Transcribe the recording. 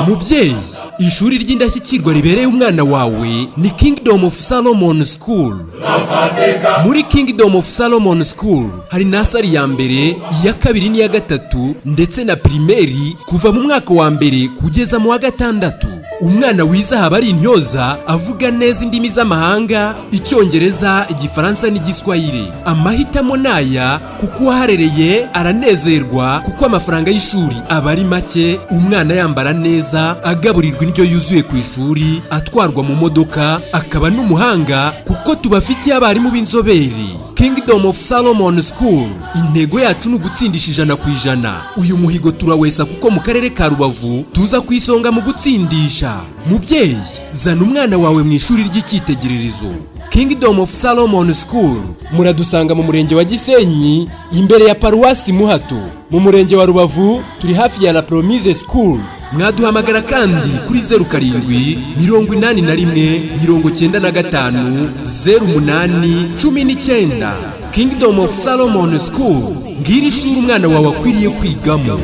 mubyeyi, ishuri ry'indashyikirwa ribereye umwana wawe ni Kingdom of Solomon School. Muri Kingdom of Solomon School hari nasari ya mbere, iya kabiri n'iya gatatu ndetse na primeri kuva mu mwaka wa mbere kugeza mu wa gatandatu. Umwana wiza haba ari intyoza, avuga neza indimi z'amahanga, Icyongereza, Igifaransa n'Igiswahili. Amahitamo naya kuko uhaherereye aranezerwa kuko amafaranga y'ishuri aba ari make, umwana yambara neza, agaburirwa indyo yuzuye ku ishuri, atwarwa mu modoka, akaba n'umuhanga kuko tubafitiye abarimu b'inzobere. Kingdom of Solomon School, intego yacu ni ugutsindisha 100%. Uyu muhigo turawesa kuko mu karere ka Rubavu tuza kwisonga mu gutsindisha. Mubyeyi, zana umwana wawe mu ishuri ry'icyitegererezo Kingdom of Solomon School. Muradusanga mu murenge wa Gisenyi imbere ya Paruwasi Muhato. Mu murenge wa Rubavu turi hafi ya La Promise School. Mwaduhamagara kandi kuri 0781950819. Kingdom of Solomon School, ngiri shuri umwana wawe akwiriye kwigamo.